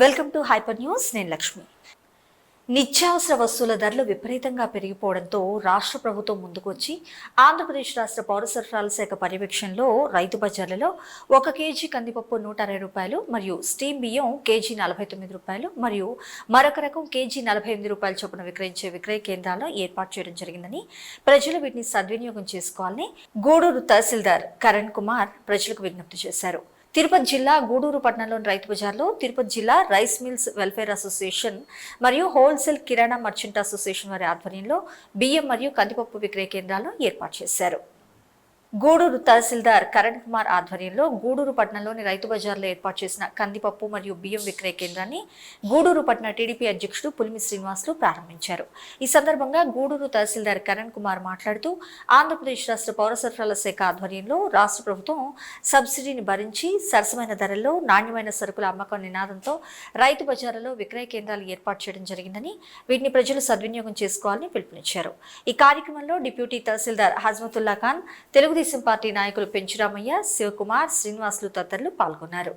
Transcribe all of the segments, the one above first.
Welcome to hyper news. నేను లక్ష్మి. నిత్యావసర వస్తువుల ధరలు విపరీతంగా పెరిగిపోవడంతో రాష్ట్ర ప్రభుత్వం ముందుకొచ్చి ఆంధ్రప్రదేశ్ రాష్ట్ర పౌర సరఫరాల శాఖ పర్యవేక్షణలో రైతు బజార్లలో 1 కేజీ కందిపప్పు 160 రూపాయలు మరియు స్టీమ్ బియ్యం కేజీ 49 రూపాయలు మరియు మరొక రకం కేజీ 48 రూపాయల చొప్పున విక్రయించే విక్రయ కేంద్రాలను ఏర్పాటు చేయడం జరిగిందని, ప్రజలు వీటిని సద్వినియోగం చేసుకోవాలని గూడూరు తహసీల్దార్ కరణ్ కుమార్ ప్రజలకు విజ్ఞప్తి చేశారు. తిరుపతి జిల్లా గూడూరు పట్టణంలోని రైతు బజార్లో తిరుపతి జిల్లా రైస్ మిల్స్ వెల్ఫేర్ అసోసియేషన్ మరియు హోల్సేల్ కిరాణా మర్చెంట్ అసోసియేషన్ వారి ఆధ్వర్యంలో బియ్యం మరియు కందిపప్పు విక్రయ కేంద్రాలను ఏర్పాటు చేశారు. గూడూరు తహసీల్దార్ కరణ్ కుమార్ ఆధ్వర్యంలో గూడూరు పట్టణంలోని రైతు బజార్లో ఏర్పాటు చేసిన కందిపప్పు మరియు బియ్యం విక్రయ కేంద్రాన్ని గూడూరు పట్టణ టీడీపీ అధ్యక్షుడు పులిమి శ్రీనివాసులు ప్రారంభించారు. ఈ సందర్భంగా గూడూరు తహసీల్దార్ కరణ్ కుమార్ మాట్లాడుతూ, ఆంధ్రప్రదేశ్ రాష్ట్ర పౌర సరఫరాల శాఖ ఆధ్వర్యంలో రాష్ట్ర ప్రభుత్వం సబ్సిడీని భరించి సరసమైన ధరల్లో నాణ్యమైన సరుకుల అమ్మకం నినాదంతో రైతు బజార్లలో విక్రయ కేంద్రాలు ఏర్పాటు చేయడం జరిగిందని, వీటిని ప్రజలు సద్వినియోగం చేసుకోవాలని పిలుపునిచ్చారు. ఈ కార్యక్రమంలో డిప్యూటీ తహసీల్దార్ హజ్మతుల్లా ఖాన్, తెలుగుదేశం పార్టీ నాయకులు పెంచురామయ్య, శివకుమార్, శ్రీనివాసులు తదితరులు పాల్గొన్నారు.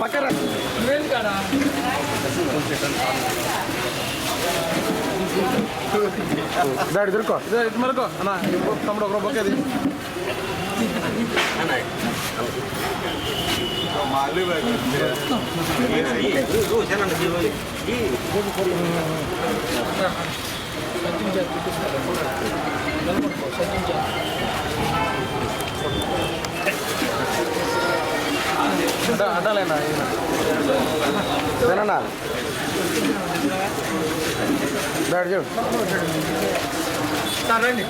పక్కన దాడి దొరుకో ఇటు మరకో అన్న తమ్ముడు ఒక బొక్కేది అడ్డాలేనా సరేనా దాడి చూడు రండి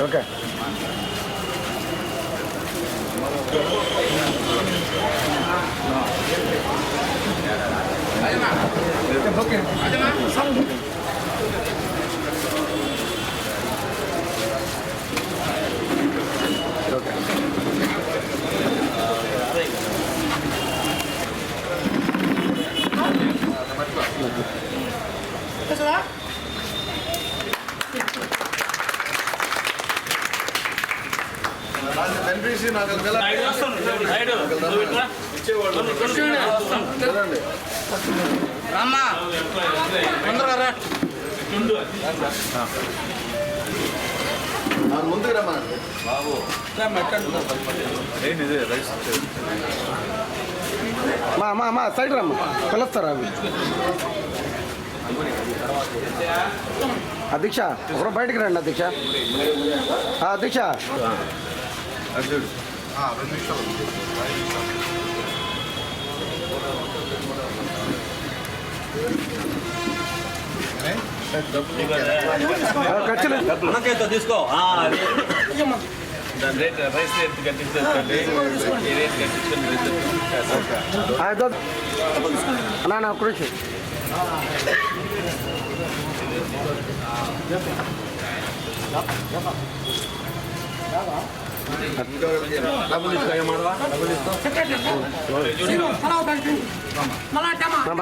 ఓకే ముందుకు రమ్మా బాబు మా సైడ్ రమ్మా పిలుస్తారా అవి అధ్యక్ష ఒకరు బయటికి రండి అధ్యక్ష. అధ్యక్ష ఖర్చులు తీసుకో దాని రేట్ రైస్ రేట్ కట్టించండి ఈ రేట్ కట్టించుకొని అన్నా ఒక్క నిమిషం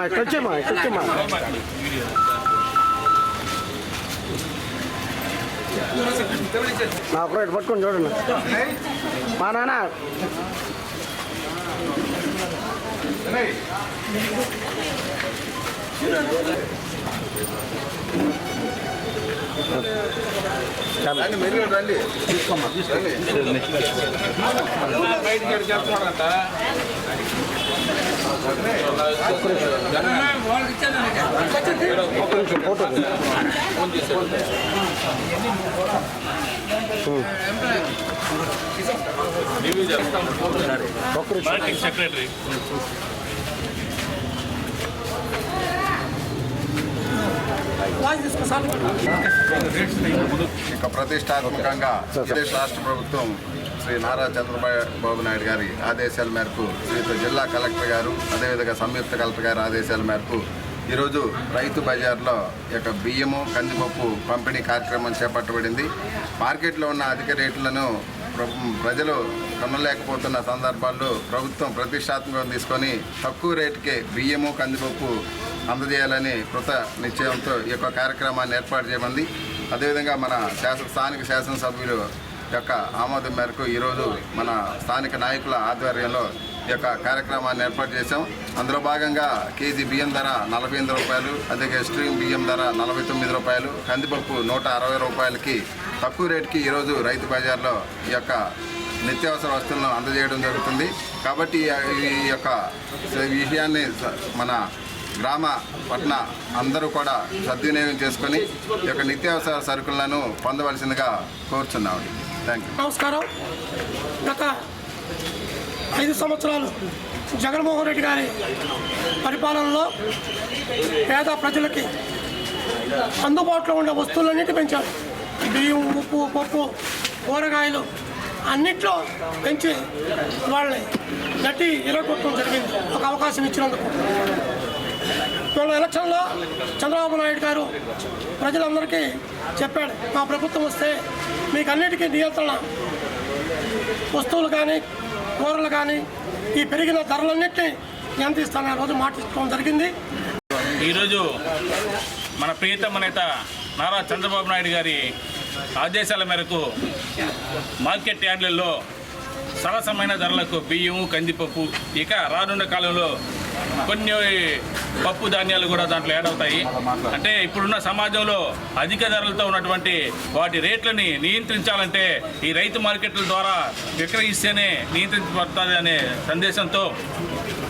ఇక్కడొచ్చేమ్మా నా ఒకరు ఇటు పట్టుకొని చూడండి మా నాన్న రండి తీసుకోమ్మా బయటకి చెప్తున్నారంట మార్కెట్ సెక్రటరీ ఇక ప్రతిష్టాత్మకంగా ఆంధ్రప్రదేశ్ రాష్ట్ర ప్రభుత్వం శ్రీ నారా చంద్రబాబు నాయుడు గారి ఆదేశాల మేరకు శ్రీయుత జిల్లా కలెక్టర్ గారు అదేవిధంగా సంయుక్త కలెక్టర్ గారి ఆదేశాల మేరకు ఈరోజు రైతు బజార్లో యొక్క బియ్యము కందిపప్పు పంపిణీ కార్యక్రమం చేపట్టబడింది. మార్కెట్లో ఉన్న అధిక రేట్లను ప్రజలు కొనలేకపోతున్న సందర్భాల్లో ప్రభుత్వం ప్రతిష్టాత్మకంగా తీసుకొని తక్కువ రేటుకే బియ్యము కందిపప్పు అందజేయాలని కృత నిశ్చయంతో ఈ యొక్క కార్యక్రమాన్ని ఏర్పాటు చేయమంది. అదేవిధంగా మన స్థానిక శాసనసభ్యులు యొక్క ఆమోదం మేరకు ఈరోజు మన స్థానిక నాయకుల ఆధ్వర్యంలో ఈ యొక్క కార్యక్రమాన్ని ఏర్పాటు చేశాం. అందులో భాగంగా కేజీ బియ్యం ధర 48 రూపాయలు, అదే స్ట్రీమ్ బియ్యం ధర 49 రూపాయలు, కందిపప్పు 160 రూపాయలకి తక్కువ రేటుకి ఈరోజు రైతు బజార్లో ఈ యొక్క నిత్యావసర వస్తువులను అందజేయడం జరుగుతుంది. కాబట్టి ఈ యొక్క విషయాన్ని మన గ్రామ పట్టణ అందరూ కూడా సద్వినియోగం చేసుకొని ఈ యొక్క నిత్యావసర సరుకులను పొందవలసిందిగా కోరుచున్నాము. Thank you. నమస్కారం. గత 5 సంవత్సరాలు జగన్మోహన్ రెడ్డి గారి పరిపాలనలో పేద ప్రజలకి అందుబాటులో ఉండే వస్తువులన్నిటి పెంచారు. బియ్యం, ఉప్పు, పప్పు, కూరగాయలు అన్నిట్లో పెంచి వాళ్ళని గట్టి ఇరగొట్టడం జరిగింది ఒక అవకాశం ఇచ్చినందుకు. ఇవాళ ఎలక్షన్లో చంద్రబాబు నాయుడు గారు ప్రజలందరికీ చెప్పాడు, మా ప్రభుత్వం వస్తే మీకు అన్నిటికీ నియంత్రణ, వస్తువులు కానీ కూరలు కానీ ఈ పెరిగిన ధరలన్నింటినీ నియంత్రిస్తానని రోజు మాటించడం జరిగింది. ఈరోజు మన ప్రియతమ నేత నారా చంద్రబాబు నాయుడు గారి ఆదేశాల మేరకు మార్కెట్ యార్డులలో సరసమైన ధరలకు బియ్యం, కందిపప్పు, ఇక రానున్న కాలంలో కొన్ని పప్పు ధాన్యాలు కూడా దాంట్లో యాడ్ అవుతాయి. అంటే ఇప్పుడున్న సమాజంలో అధిక ధరలతో ఉన్నటువంటి వాటి రేట్లని నియంత్రించాలంటే ఈ రైతు మార్కెట్ల ద్వారా విక్రయిస్తేనే నియంత్రించబడుతుంది అనే సందేశంతో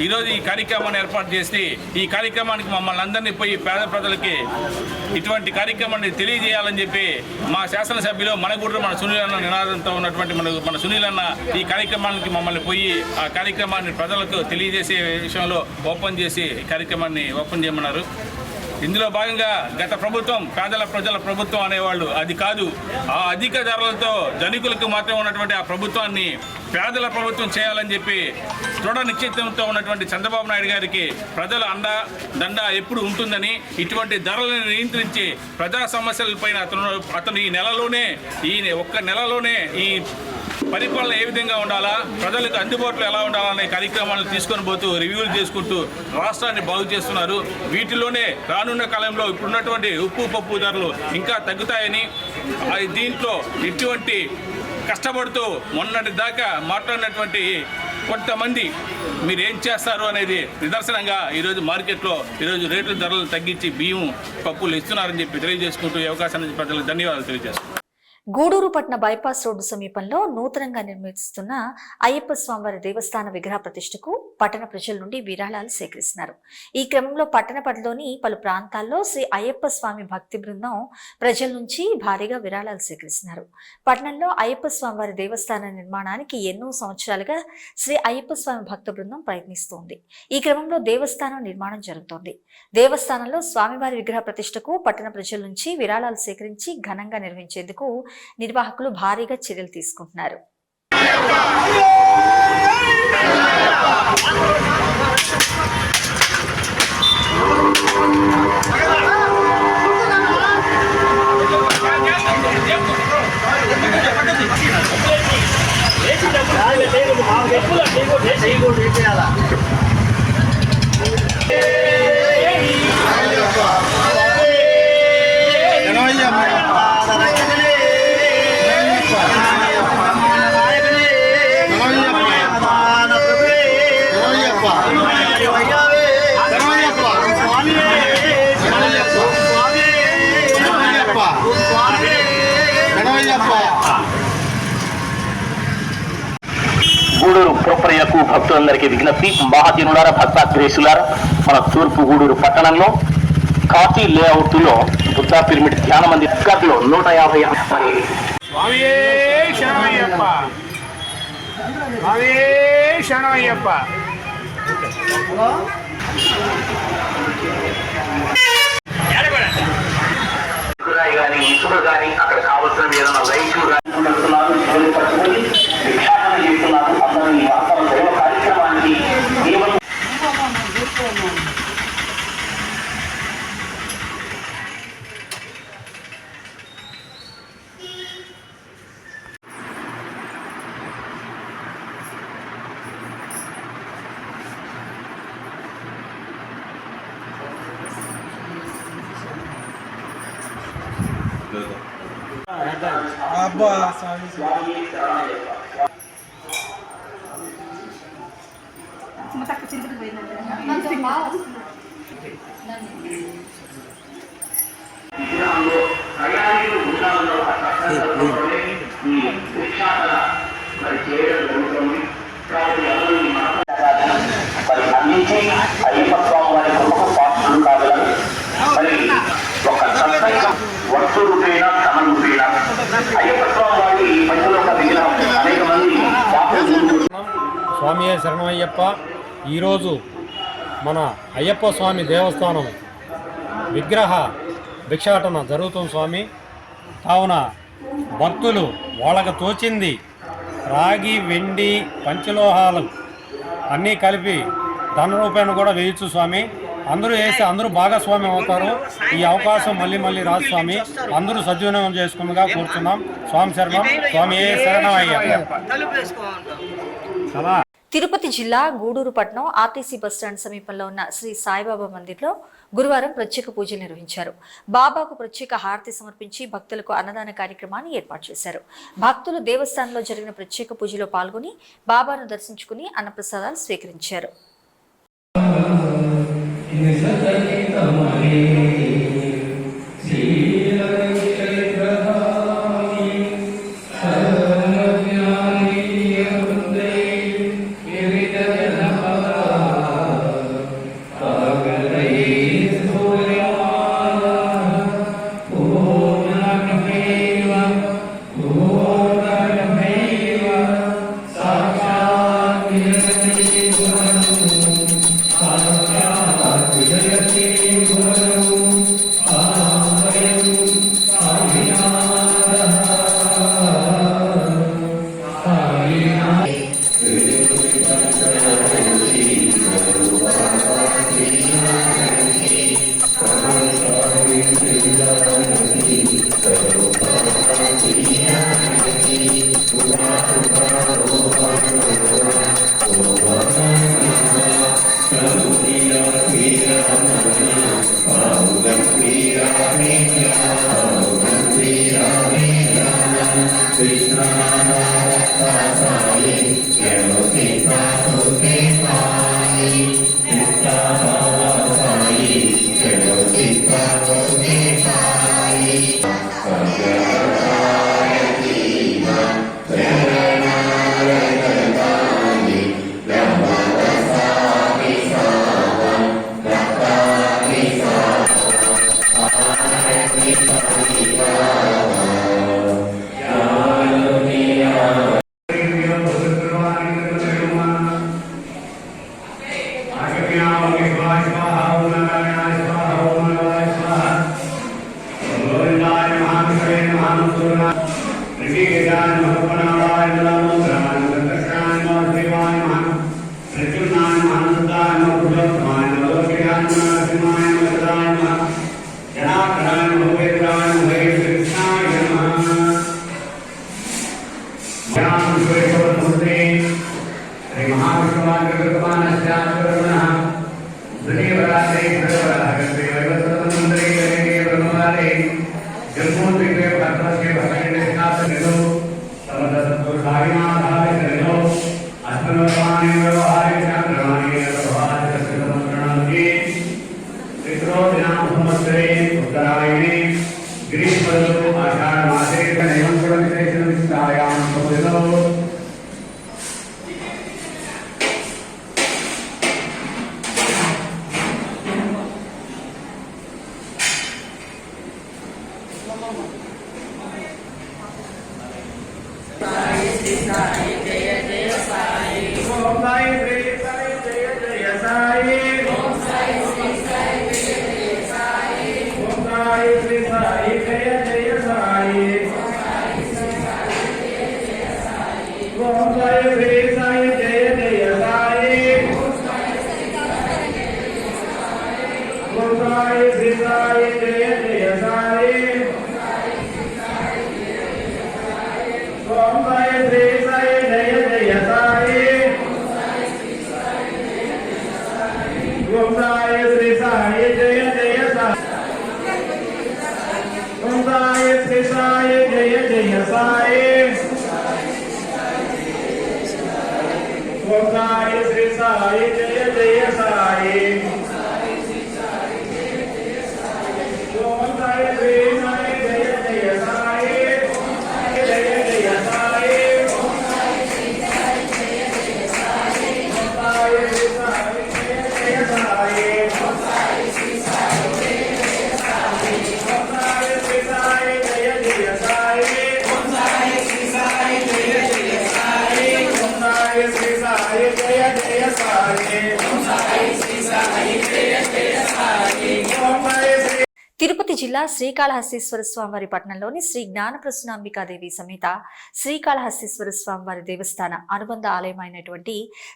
ఈరోజు ఈ కార్యక్రమాన్ని ఏర్పాటు చేసి ఈ కార్యక్రమానికి మమ్మల్ని అందరినీ పోయి పేద ప్రజలకి ఇటువంటి కార్యక్రమాన్ని తెలియజేయాలని చెప్పి మా శాసనసభ్యులు మన సునీల్ అన్న నినాదంతో ఉన్నటువంటి మన సునీల్ అన్న ఈ కార్యక్రమానికి మమ్మల్ని పోయి ఆ కార్యక్రమాన్ని ప్రజలకు తెలియజేసే విషయంలో ఓపెన్ చేసి ఈ కార్యక్రమాన్ని ఓపెన్ చేయమన్నారు. ఇందులో భాగంగా గత ప్రభుత్వం ప్రజల ప్రభుత్వం అనేవాళ్ళు, అది కాదు. ఆ అధిక ధరలతో ధనికులకు మాత్రం ఉన్నటువంటి ఆ ప్రభుత్వాన్ని పేదల ప్రభుత్వం చేయాలని చెప్పి దృఢ నిశ్చితంతో ఉన్నటువంటి చంద్రబాబు నాయుడు గారికి ప్రజల దండ ఎప్పుడు ఉంటుందని, ఇటువంటి ధరలను నియంత్రించి ప్రజా సమస్యలపైన అతను ఒక్క నెలలోనే ఈ పరిపాలన ఏ విధంగా ఉండాలా, ప్రజలకు అందుబాటులో ఎలా ఉండాలనే కార్యక్రమాలను తీసుకొని పోతూ రివ్యూలు చేసుకుంటూ రాష్ట్రాన్ని బాగు చేస్తున్నారు. వీటిలోనే రానున్న కాలంలో ఇప్పుడున్నటువంటి ఉప్పు పప్పు ధరలు ఇంకా తగ్గుతాయని, దీంట్లో ఇటువంటి కష్టపడుతూ మొన్నటి దాకా మాట్లాడినటువంటి కొంతమంది మీరు ఏం చేస్తారు అనేది నిదర్శనంగా ఈరోజు మార్కెట్లో ఈరోజు రేట్ల ధరలు తగ్గించి బియ్యం పప్పులు ఇస్తున్నారని చెప్పి తెలియజేసుకుంటూ ఈ అవకాశాన్ని ప్రజలకు ధన్యవాదాలు తెలియజేస్తున్నాను. గూడూరు పట్టణ బైపాస్ రోడ్డు సమీపంలో నూతనంగా నిర్మిస్తున్న అయ్యప్ప స్వామివారి దేవస్థాన విగ్రహ ప్రతిష్టకు పట్టణ ప్రజల నుండి విరాళాలు సేకరిస్తున్నారు. ఈ క్రమంలో పట్టణ పరిధిలోని పలు ప్రాంతాల్లో శ్రీ అయ్యప్ప స్వామి భక్తి బృందం ప్రజల నుంచి భారీగా విరాళాలు సేకరిస్తున్నారు. పట్టణంలో అయ్యప్ప స్వామివారి దేవస్థాన నిర్మాణానికి ఎన్నో సంవత్సరాలుగా శ్రీ అయ్యప్ప స్వామి భక్త బృందం ప్రయత్నిస్తోంది. ఈ క్రమంలో దేవస్థానం నిర్మాణం జరుగుతోంది. దేవస్థానంలో స్వామివారి విగ్రహ ప్రతిష్టకు పట్టణ ప్రజల నుంచి విరాళాలు సేకరించి ఘనంగా నిర్వహించేందుకు నిర్వాహకులు భారీగా చర్యలు తీసుకుంటున్నారు. గూడూరు పురప్రజలకు భక్తులందరికీ విజ్ఞప్తి. మహాజనులారా, భక్తాగ్రేసులారా, మన తూర్పు గూడూరు పట్టణంలో కాశీ లేఅవుట్లో బుద్ధా పిరమిడ్ ధ్యాన మందిర్ గదిలో 150 స్వామియే శరణమయ్యప్ప, స్వామియే శరణమయ్యప్ప. కానీ ఇసుక కానీ అక్కడ కావలసిన ఏదైనా రైతులు కానీ పట్టుకొని విక్షాపన చేస్తున్నారు. అందరూ ఈ వాస్తవ దైవ కార్యక్రమానికి కేవలం అబ్బా స్వామి మరి అందించి అయ్యప్ప స్వామి వారి కృపకు పాత్రలు కాగలరు. మరి ఒక సత్సంగం వస్తు రూపేణ ధనం రూపేణ అయ్యప్ప స్వామి వారి మధ్యలో ఒక విగ్రహం అనేక మంది స్వామియే శరణమయ్యప్ప. ఈరోజు మన అయ్యప్ప స్వామి దేవస్థానం విగ్రహ భిక్షాటన జరుగుతుంది స్వామి. కావున భక్తులు వాళ్ళకు తోచింది రాగి, వెండి, పంచలోహాలు అన్నీ కలిపి ధన రూపాయన కూడా వేయచ్చు స్వామి. అందరూ వేసి అందరూ భాగస్వామ్యం అవుతారు. ఈ అవకాశం మళ్ళీ మళ్ళీ రాదు స్వామి. అందరూ సద్వినియోగం చేసుకుందిగా కూర్చున్నాం. స్వామి శరణం. స్వామియే శరణమయ్యప్ప. తిరుపతి జిల్లా గూడూరు పట్టణం ఆర్టీసీ బస్టాండ్ సమీపంలో ఉన్న శ్రీ సాయిబాబా మందిర్లో గురువారం ప్రత్యేక పూజలు నిర్వహించారు. బాబాకు ప్రత్యేక హారతి సమర్పించి భక్తులకు అన్నదాన కార్యక్రమాన్ని ఏర్పాటు చేశారు. భక్తులు దేవస్థానంలో జరిగిన ప్రత్యేక పూజలో పాల్గొని బాబాను దర్శించుకుని అన్నప్రసాదాలు స్వీకరించారు. Thank you. తిరుపతి జిల్లా శ్రీకాళహస్తీశ్వర స్వామివారి పట్టణంలోని శ్రీ జ్ఞానప్రసూనాంబికాదేవి సమేత శ్రీకాళహస్తీశ్వర స్వామివారి దేవస్థాన అనుబంధ ఆలయమైనటువంటి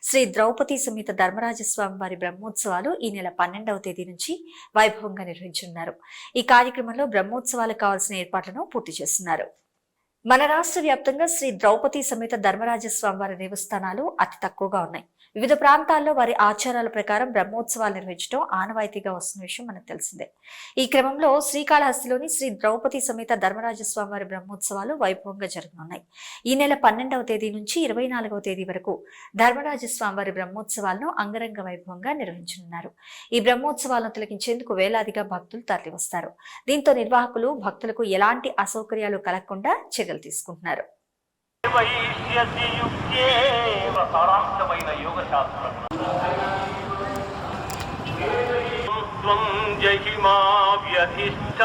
శ్రీ ద్రౌపది సమేత ధర్మరాజస్వామివారి బ్రహ్మోత్సవాలు ఈ నెల 12వ తేదీ నుంచి వైభవంగా నిర్వహించనున్నారు. ఈ కార్యక్రమంలో బ్రహ్మోత్సవాలకు కావాల్సిన ఏర్పాట్లను పూర్తి చేస్తున్నారు. మన రాష్ట్ర వ్యాప్తంగా శ్రీ ద్రౌపది సమేత ధర్మరాజస్వామివారి దేవస్థానాలు అతి తక్కువగా ఉన్నాయి. వివిధ ప్రాంతాల్లో వారి ఆచారాల ప్రకారం బ్రహ్మోత్సవాలు నిర్వహించడం ఆనవాయితీగా వస్తున్న విషయం మనకు తెలిసిందే. ఈ క్రమంలో శ్రీకాళహస్తిలోని శ్రీ ద్రౌపది సమేత ధర్మరాజస్వామివారి బ్రహ్మోత్సవాలు వైభవంగా జరగనున్నాయి. ఈ నెల 12వ తేదీ నుంచి 24వ తేదీ వరకు ధర్మరాజస్వామివారి బ్రహ్మోత్సవాలను అంగరంగ వైభవంగా నిర్వహించనున్నారు. ఈ బ్రహ్మోత్సవాలను తిలకించేందుకు వేలాదిగా భక్తులు తరలివస్తారు. దీంతో నిర్వాహకులు భక్తులకు ఎలాంటి అసౌకర్యాలు కలగకుండా చర్యలు తీసుకుంటున్నారు. సారాంశమైన యోగ శాస్త్రం జహిమా వ్యధిష్ట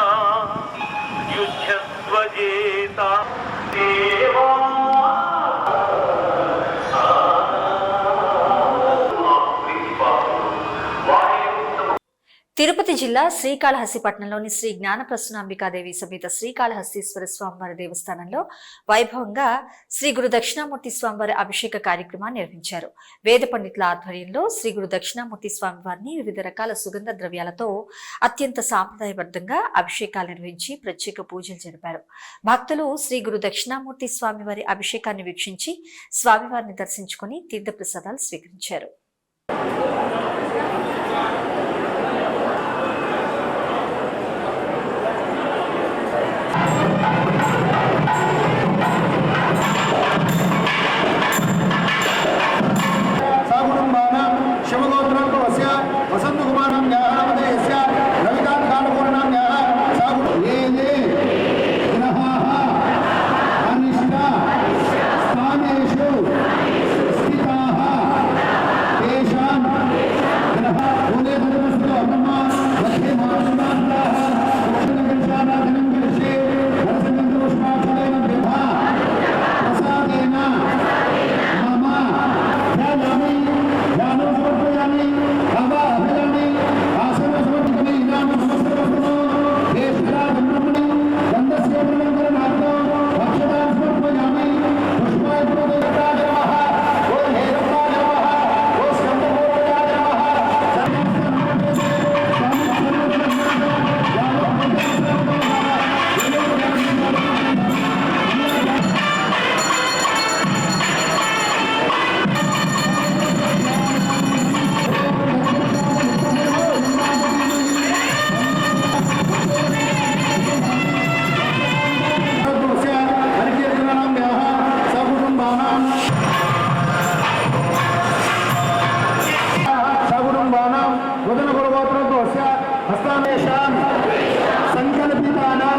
యుద్ధస్వజేత దేవా తిరుపతి జిల్లా శ్రీకాళహస్తి పట్టణంలోని శ్రీ జ్ఞానప్రసూనాంబికాదేవి సమేత శ్రీకాళహస్తీశ్వర స్వామివారి దేవస్థానంలో వైభవంగా శ్రీ గురు దక్షిణామూర్తి స్వామివారి అభిషేక కార్యక్రమాన్ని నిర్వహించారు. వేద పండితుల ఆధ్వర్యంలో శ్రీ గురు దక్షిణామూర్తి స్వామివారిని వివిధ రకాల సుగంధ ద్రవ్యాలతో అత్యంత సాంప్రదాయబద్ధంగా అభిషేకాలు నిర్వహించి ప్రత్యేక పూజలు జరిపారు. భక్తులు శ్రీ గురు దక్షిణామూర్తి స్వామివారి అభిషేకాన్ని వీక్షించి స్వామివారిని దర్శించుకుని తీర్థప్రసాదాలు స్వీకరించారు. अस्मामेषां सङ्कल्पितानां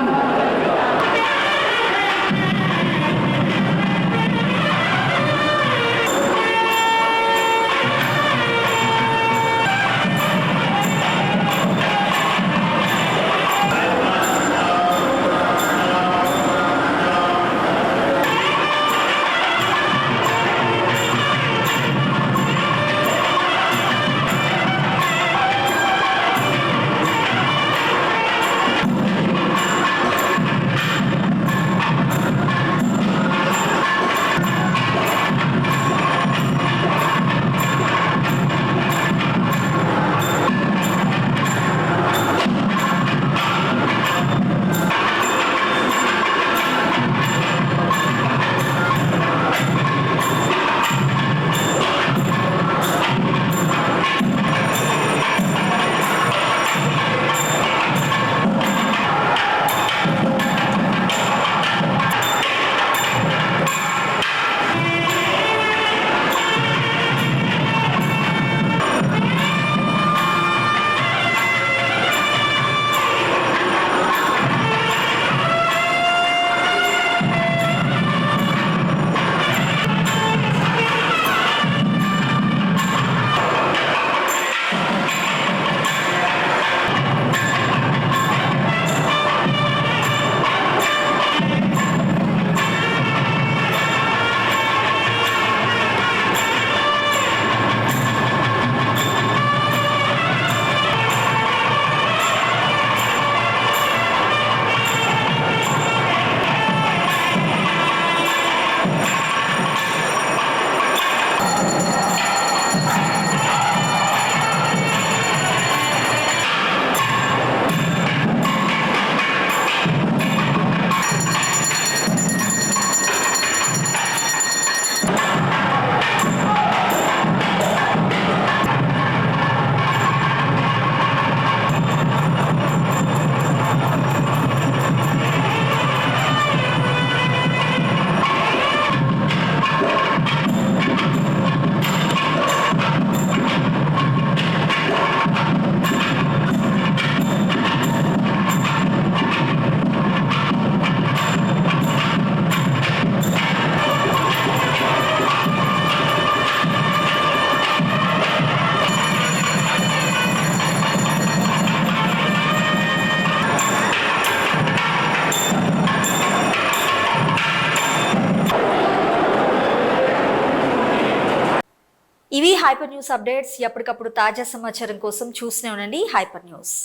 ఇవి హైపర్ న్యూస్ అప్డేట్స్. ఎప్పటికప్పుడు తాజా సమాచారం కోసం చూస్తూనే ఉండండి హైపర్ న్యూస్.